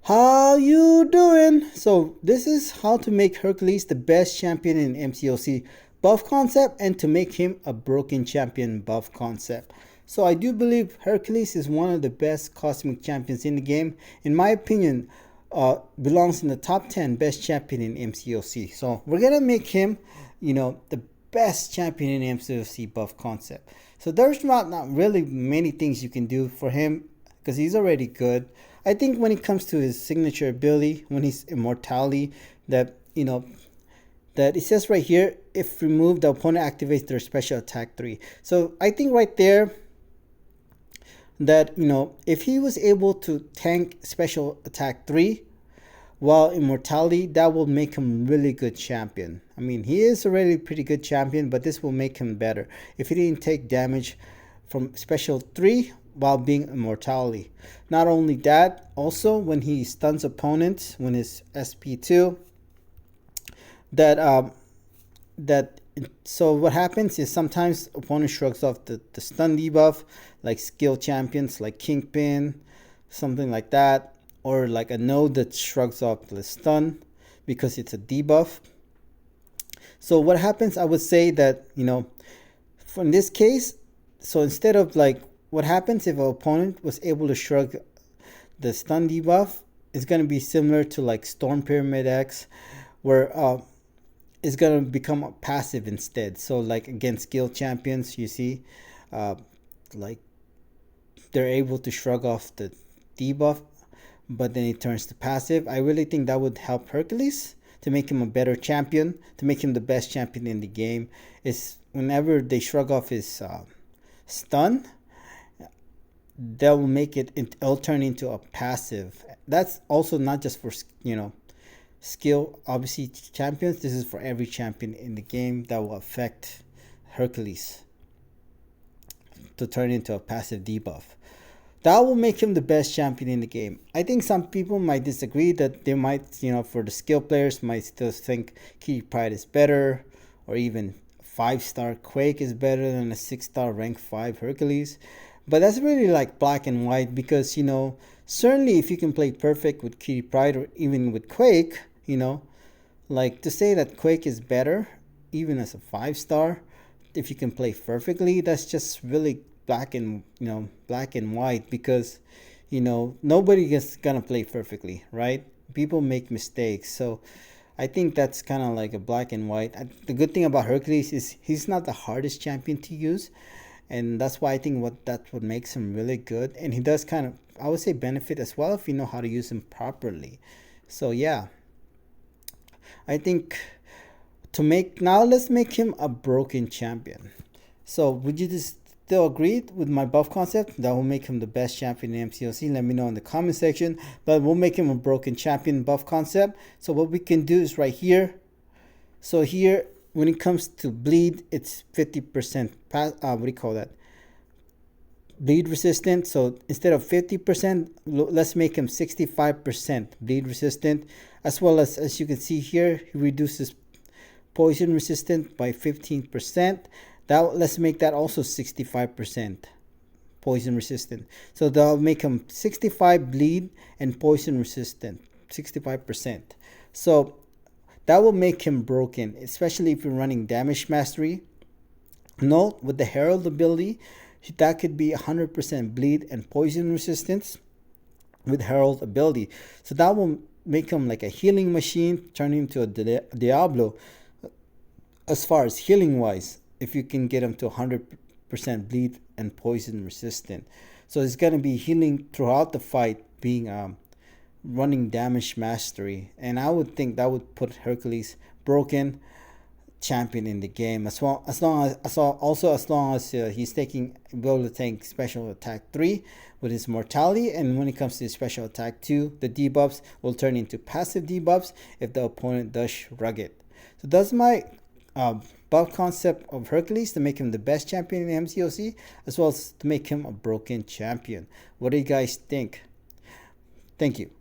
How you doing? So this is how to make Hercules the best champion in MCOC buff concept and to make him a broken champion buff concept. So I do believe Hercules is one of the best cosmic champions in the game. In my opinion, belongs in the top 10 best champion in MCOC. So we're gonna make him, the best champion in MCOC buff concept. So there's not really many things you can do for him because he's already good. I think when it comes to his signature ability, when he's immortality, that that it says right here, if removed, the opponent activates their special attack 3. So I think right there that if he was able to tank special attack 3 while immortality, that will make him really good champion. I mean, he is already a pretty good champion, but this will make him better if he didn't take damage from special 3 while being immortality. Not only that, also when he stuns opponents, when his SP2, that that so what happens is sometimes opponent shrugs off the stun debuff, like skill champions like Kingpin, something like that, or like a node that shrugs off the stun because it's a debuff. So what happens, I would say that in this case, so instead of like what happens if an opponent was able to shrug the stun debuff, is going to be similar to like Storm Pyramid X, where it's going to become a passive instead. So like against skill champions, you see, like they're able to shrug off the debuff, but then it turns to passive. I really think that would help Hercules to make him a better champion, to make him the best champion in the game. Is whenever they shrug off his stun, that will make it'll turn into a passive. That's also not just for skill obviously champions. This is for every champion in the game that will affect Hercules to turn into a passive debuff. That will make him the best champion in the game. I think some people might disagree, that they might, for the skill players, might still think Kitty Pryde is better, or even 5-star Quake is better than a 6-star rank 5 Hercules. But that's really like black and white, because certainly if you can play perfect with Kitty Pryde or even with Quake, like to say that Quake is better even as a 5-star, if you can play perfectly, that's just really black and white, because nobody is gonna play perfectly, right? People make mistakes. So I think that's kind of like a black and white. The good thing about Hercules is he's not the hardest champion to use, and that's why I think what makes him really good. And he does kind of, I would say, benefit as well if you know how to use him properly. So yeah, I think let's make him a broken champion. So would you just still agree with my buff concept that will make him the best champion in MCOC? Let me know in the comment section. But we'll make him a broken champion buff concept. So what we can do is right here. So here, when it comes to bleed, it's 50%. What do you call that? Bleed resistant. So instead of 50%, let's make him 65% bleed resistant. As well as you can see here, he reduces poison resistant by 15%. Let's make that also 65% poison resistant. So that'll make him 65 bleed and poison resistant, 65%. So that will make him broken, especially if you're running damage mastery. Note with the Herald ability, that could be 100% bleed and poison resistance with Herald ability. So that will make him like a healing machine, turn him to a Diablo as far as healing wise, if you can get him to 100% bleed and poison resistant. So it's going to be healing throughout the fight, being running damage mastery. And I would think that would put Hercules broken champion in the game, as long as he's able to take special attack 3 with his mortality. And when it comes to special attack 2, the debuffs will turn into passive debuffs if the opponent does shrug it. So that's my buff concept of Hercules, to make him the best champion in MCOC, as well as to make him a broken champion. What do you guys think? Thank you.